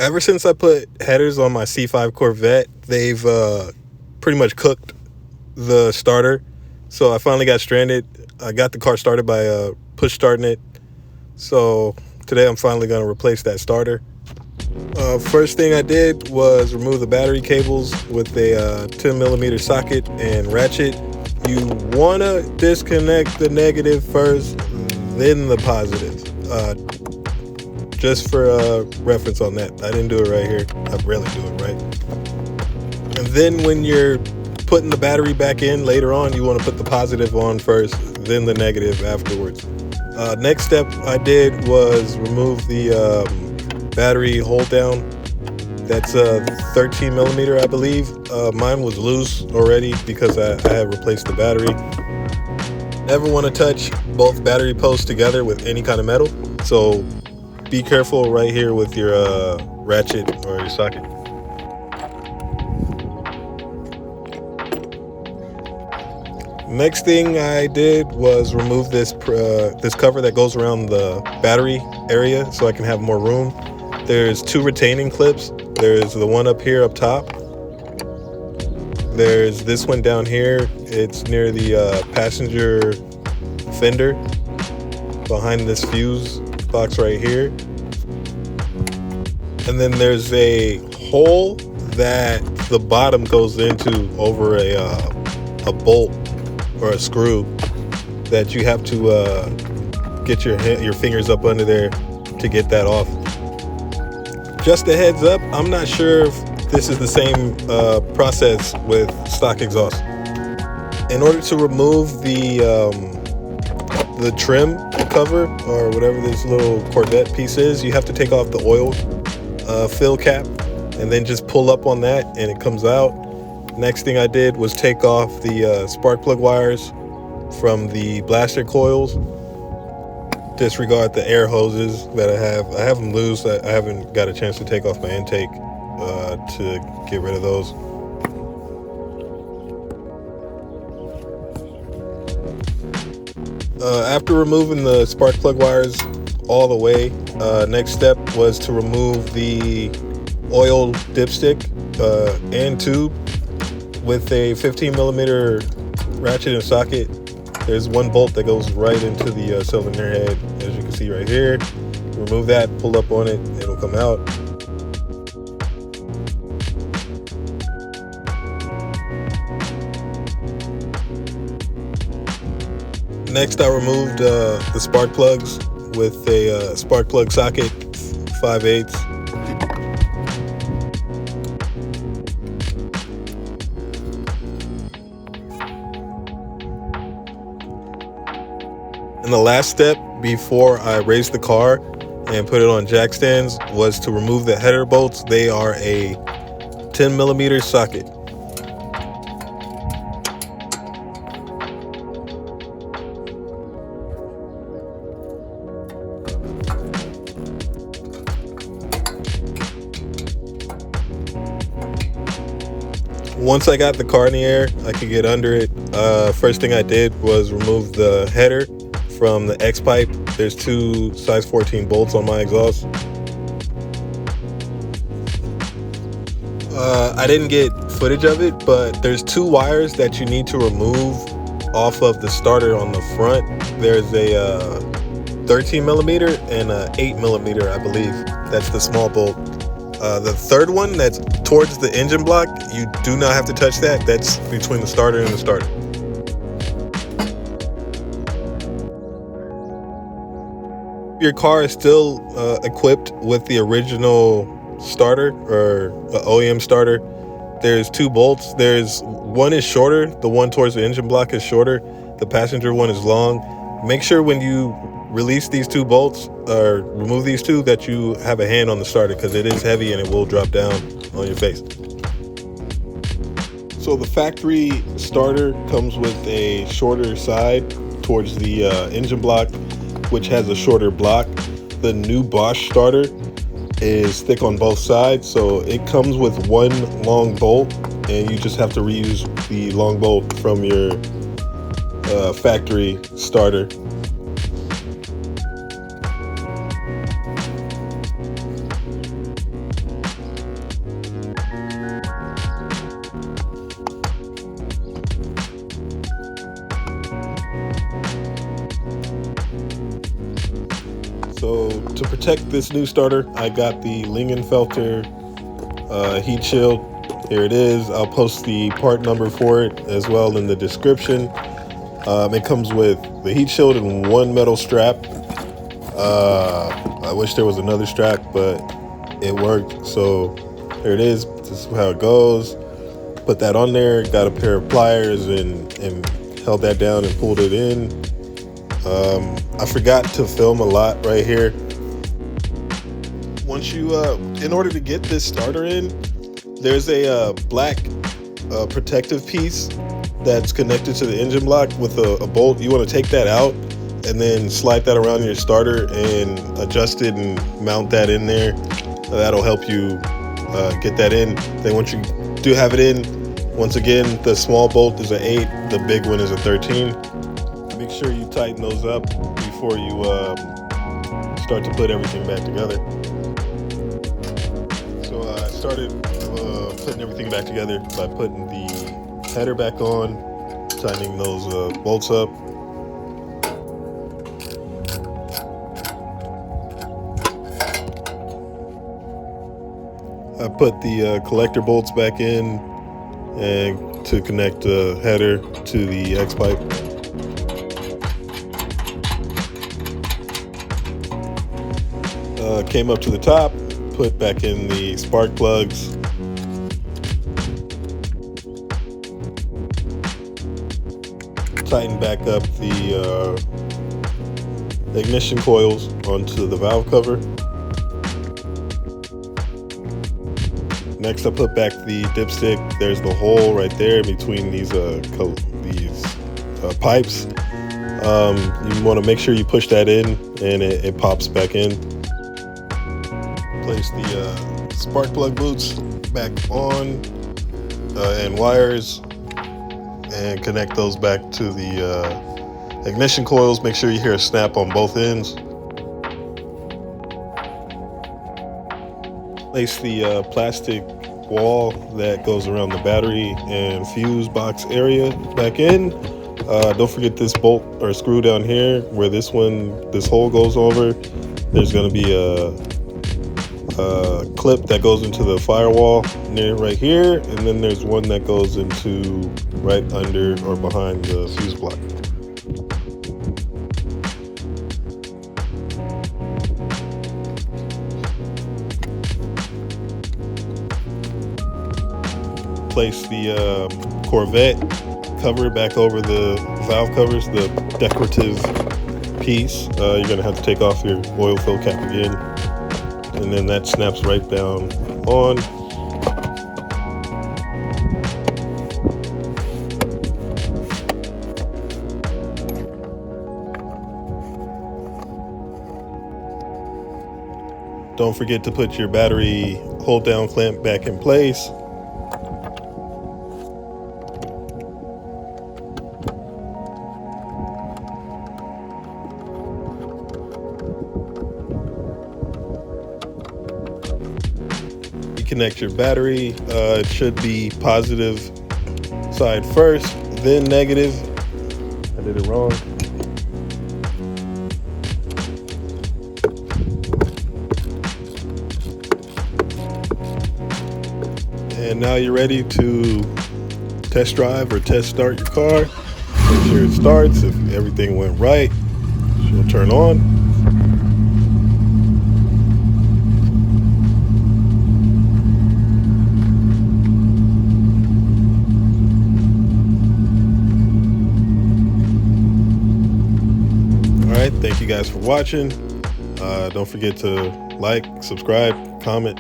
Ever since I put headers on my C5 Corvette, they've pretty much cooked the starter. So I finally got stranded. I got the car started by push starting it. So today I'm finally going to replace that starter. First thing I did was remove the battery cables with a 10 millimeter socket and ratchet. You want to disconnect the negative first, then the positive. Just for reference on that. I didn't do it right here. I rarely do it right. And then when you're putting the battery back in later on, you want to put the positive on first, then the negative afterwards. Next step I did was remove the battery hold down. That's 13 millimeter, I believe. Mine was loose already because I had replaced the battery. Never want to touch both battery posts together with any kind of metal. So be careful right here with your ratchet or your socket. Next thing I did was remove this cover that goes around the battery area so I can have more room. There's two retaining clips. There's the one up here up top. There's this one down here. It's near the passenger fender behind this fuse box right here. And then there's a hole that the bottom goes into over a bolt or a screw that you have to get your fingers up under there to get that off. Just a heads up, I'm not sure if this is the same process with stock exhaust. In order to remove the trim cover or whatever this little Corvette piece is, you have to take off the oil fill cap and then just pull up on that and it comes out. Next thing I did was take off the spark plug wires from the blaster coils. Disregard the air hoses that I have. I have them loose. I haven't got a chance to take off my intake to get rid of those. After removing the spark plug wires all the way, next step was to remove the oil dipstick and tube with a 15 millimeter ratchet and socket. There's one bolt that goes right into the cylinder head, as you can see right here. Remove that, pull up on it, it'll come out. Next, I removed the spark plugs with a spark plug socket 5/8. And the last step before I raised the car and put it on jack stands was to remove the header bolts. They are a 10 millimeter socket. Once I got the car in the air, I could get under it. First thing I did was remove the header from the X pipe. There's two size 14 bolts on my exhaust. I didn't get footage of it, but there's two wires that you need to remove off of the starter on the front. There's a 13 millimeter and a 8 millimeter, I believe. That's the small bolt. The third one that's towards the engine block, you do not have to touch that. That's between the starter and the starter. Your car is still equipped with the original starter or the OEM starter. There's two bolts. There's one is shorter. The one towards the engine block is shorter. The passenger one is long. Make sure when you release these two bolts or remove these two that you have a hand on the starter, because it is heavy and it will drop down on your face. So the factory starter comes with a shorter side towards the engine block, which has a shorter block. The new Bosch starter is thick on both sides, so it comes with one long bolt and you just have to reuse the long bolt from your factory starter. protect this new starter, I got the Lingenfelter heat shield. Here it is. I'll post the part number for it as well in the description. It comes with the heat shield and one metal strap. I wish there was another strap, but it worked. So here it is. This is how it goes. Put that on there. Got a pair of pliers and held that down and pulled it in. I forgot to film a lot right here. Once you, in order to get this starter in, there's a black protective piece that's connected to the engine block with a bolt. You want to take that out and then slide that around your starter and adjust it and mount that in there. That'll help you get that in. Then once you do have it in, once again, the small bolt is an 8, the big one is a 13. Make sure you tighten those up before you start to put everything back together. So I started putting everything back together by putting the header back on, tightening those bolts up. I put the collector bolts back in and to connect the header to the X-pipe. Came up to the top, put back in the spark plugs. Tighten back up the ignition coils onto the valve cover. Next, I put back the dipstick. There's the hole right there between these pipes. You want to make sure you push that in and it pops back in. Place the spark plug boots back on and wires and connect those back to the ignition coils. Make sure you hear a snap on both ends. Place the plastic wall that goes around the battery and fuse box area back in. Don't forget this bolt or screw down here where this hole goes over. There's going to be a clip that goes into the firewall near right here, and then there's one that goes into right under or behind the fuse block. Place the Corvette cover back over the valve covers, the decorative piece. You're going to have to take off your oil fill cap again, and then that snaps right down on. Don't forget to put your battery hold down clamp back in place. Connect your battery. It should be positive side first, then negative. I did it wrong. And now you're ready to test drive or test start your car. Make sure it starts. If everything went right, she'll turn on. Thank you guys for watching. Don't forget to like, subscribe, comment,